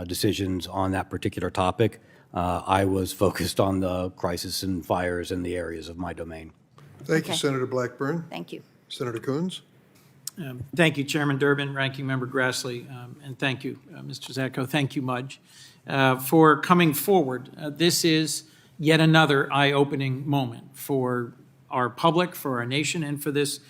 decisions on that particular topic. I was focused on the crisis and fires in the areas of my domain. Thank you, Senator Blackburn. Thank you. Senator Coons. Thank you, Chairman Durbin, Ranking Member Grassley, and thank you, Mr. Zatko. Thank you, Mudge, for coming forward. This is yet another eye-opening moment for our public, for our nation, and for this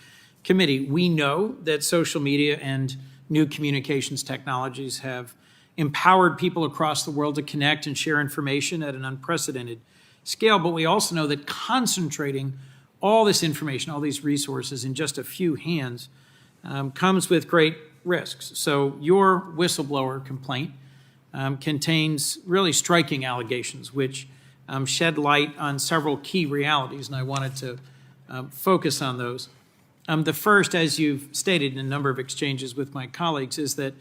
committee. We know that social media and new communications technologies have empowered people across the world to connect and share information at an unprecedented scale, but we also know that concentrating all this information, all these resources in just a few hands comes with great risks. So your whistleblower complaint contains really striking allegations which shed light on several key realities, and I wanted to focus on those. The first, as you've stated in a number of exchanges with my colleagues, is that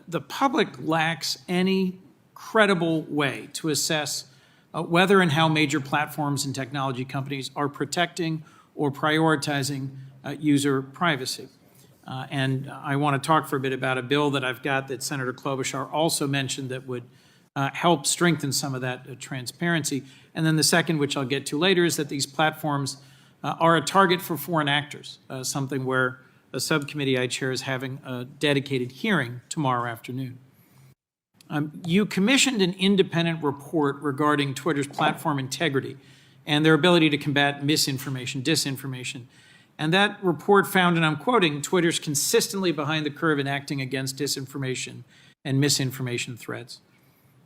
the public lacks any credible way to assess whether and how major platforms and technology companies are protecting or prioritizing user privacy. And I want to talk for a bit about a bill that I've got that Senator Klobuchar also mentioned that would help strengthen some of that transparency. And then the second, which I'll get to later, is that these platforms are a target for foreign actors, something where a subcommittee I chair is having a dedicated hearing tomorrow afternoon. You commissioned an independent report regarding Twitter's platform integrity and their ability to combat misinformation, disinformation. And that report found, and I'm quoting, Twitter's consistently behind the curve in acting against disinformation and misinformation threats.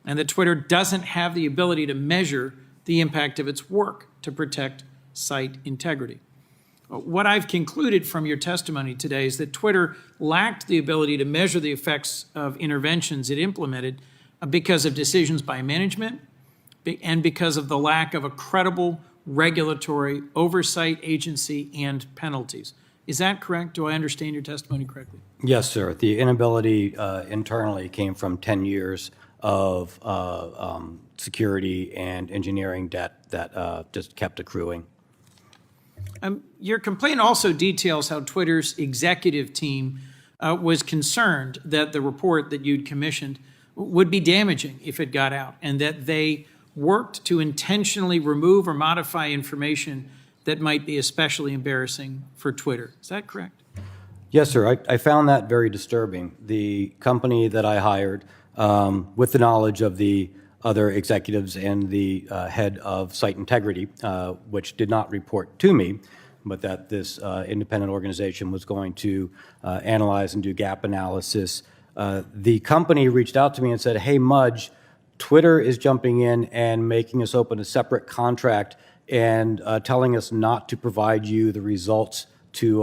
And that Twitter doesn't have the ability to measure the impact of its work to protect site integrity. What I've concluded from your testimony today is that Twitter lacked the ability to measure the effects of interventions it implemented because of decisions by management and because of the lack of a credible regulatory oversight agency and penalties. Is that correct? Do I understand your testimony correctly? Yes, sir. The inability internally came from 10 years of security and engineering debt that just kept accruing. Your complaint also details how Twitter's executive team was concerned that the report that you'd commissioned would be damaging if it got out, and that they worked to intentionally remove or modify information that might be especially embarrassing for Twitter. Is that correct? Yes, sir. I found that very disturbing. The company that I hired, with the knowledge of the other executives and the head of site integrity, which did not report to me, but that this independent organization was going to analyze and do gap analysis. The company reached out to me and said, hey, Mudge, Twitter is jumping in and making us open a separate contract and telling us not to provide you the results to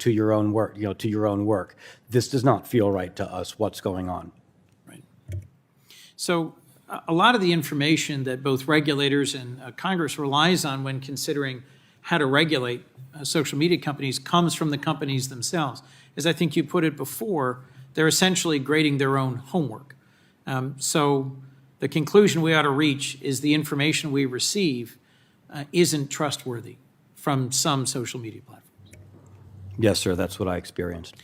your own work, to your own work. This does not feel right to us. What's going on? Right. So a lot of the information that both regulators and Congress relies on when considering how to regulate social media companies comes from the companies themselves. As I think you put it before, they're essentially grading their own homework. So the conclusion we ought to reach is the information we receive isn't trustworthy from some social media platforms. Yes, sir. That's what I experienced.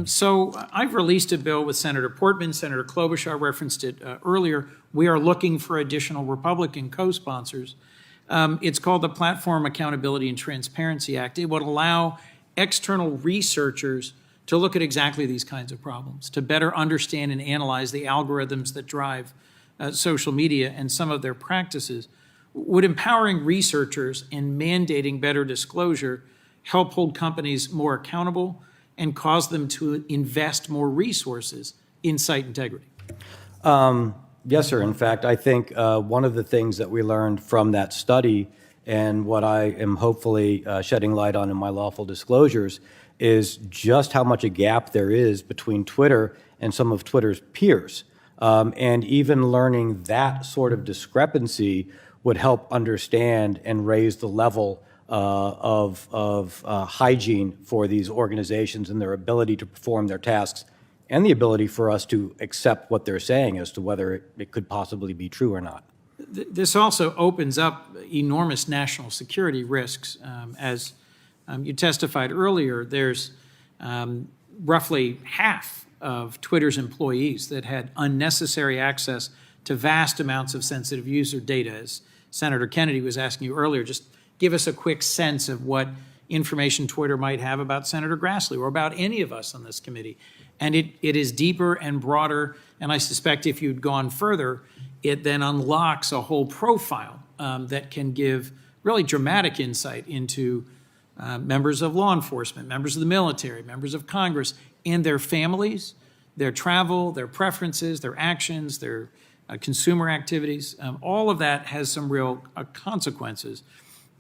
So I've released a bill with Senator Portman. Senator Klobuchar referenced it earlier. We are looking for additional Republican co-sponsors. It's called the Platform Accountability and Transparency Act. It would allow external researchers to look at exactly these kinds of problems, to better understand and analyze the algorithms that drive social media and some of their practices. Would empowering researchers and mandating better disclosure help hold companies more accountable and cause them to invest more resources in site integrity? Yes, sir. In fact, I think one of the things that we learned from that study, and what I am hopefully shedding light on in my lawful disclosures, is just how much a gap there is between Twitter and some of Twitter's peers. And even learning that sort of discrepancy would help understand and raise the level of hygiene for these organizations and their ability to perform their tasks, and the ability for us to accept what they're saying as to whether it could possibly be true or not. This also opens up enormous national security risks. As you testified earlier, there's roughly half of Twitter's employees that had unnecessary access to vast amounts of sensitive user data. As Senator Kennedy was asking you earlier, just give us a quick sense of what information Twitter might have about Senator Grassley or about any of us on this committee. And it is deeper and broader, and I suspect if you'd gone further, it then unlocks a whole profile that can give really dramatic insight into members of law enforcement, members of the military, members of Congress, and their families, their travel, their preferences, their actions, their consumer activities. All of that has some real consequences.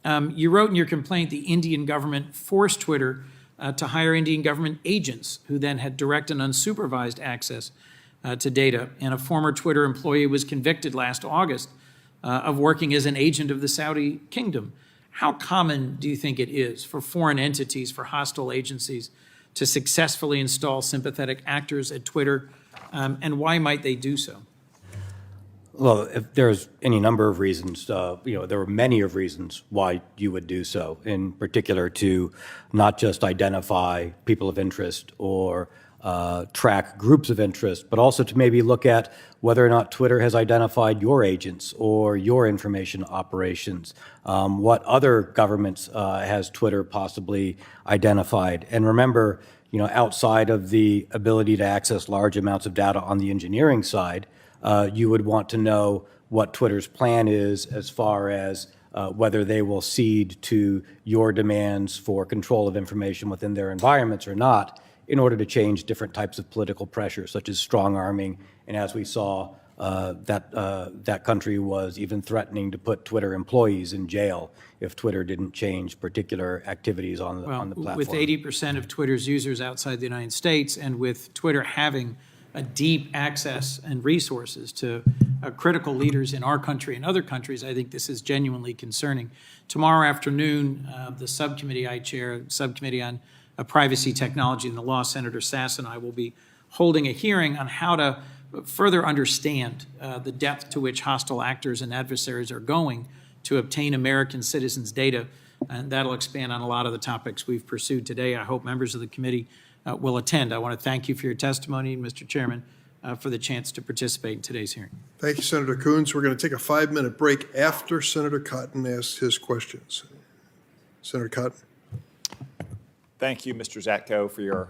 You wrote in your complaint the Indian government forced Twitter to hire Indian government agents who then had direct and unsupervised access to data. And a former Twitter employee was convicted last August of working as an agent of the Saudi kingdom. How common do you think it is for foreign entities, for hostile agencies, to successfully install sympathetic actors at Twitter, and why might they do so? Well, if there's any number of reasons, there are many of reasons why you would do so, in particular to not just identify people of interest or track groups of interest, but also to maybe look at whether or not Twitter has identified your agents or your information operations. What other governments has Twitter possibly identified? And remember, outside of the ability to access large amounts of data on the engineering side, you would want to know what Twitter's plan is as far as whether they will cede to your demands for control of information within their environments or not, in order to change different types of political pressure, such as strong arming. And as we saw, that country was even threatening to put Twitter employees in jail if Twitter didn't change particular activities on the platform. With 80% of Twitter's users outside the United States, and with Twitter having a deep access and resources to critical leaders in our country and other countries, I think this is genuinely concerning. Tomorrow afternoon, the subcommittee I chair, Subcommittee on Privacy, Technology, and the Law, Senator Sass and I will be holding a hearing on how to further understand the depth to which hostile actors and adversaries are going to obtain American citizens' data, and that'll expand on a lot of the topics we've pursued today. I hope members of the committee will attend. I want to thank you for your testimony, Mr. Chairman, for the chance to participate in today's hearing. Thank you, Senator Coons. We're going to take a 5-minute break after Senator Cotton asks his questions. Senator Cotton. Thank you, Mr. Zatko, for your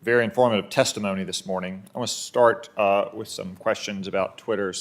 very informative testimony this morning. I want to start with some questions about Twitter's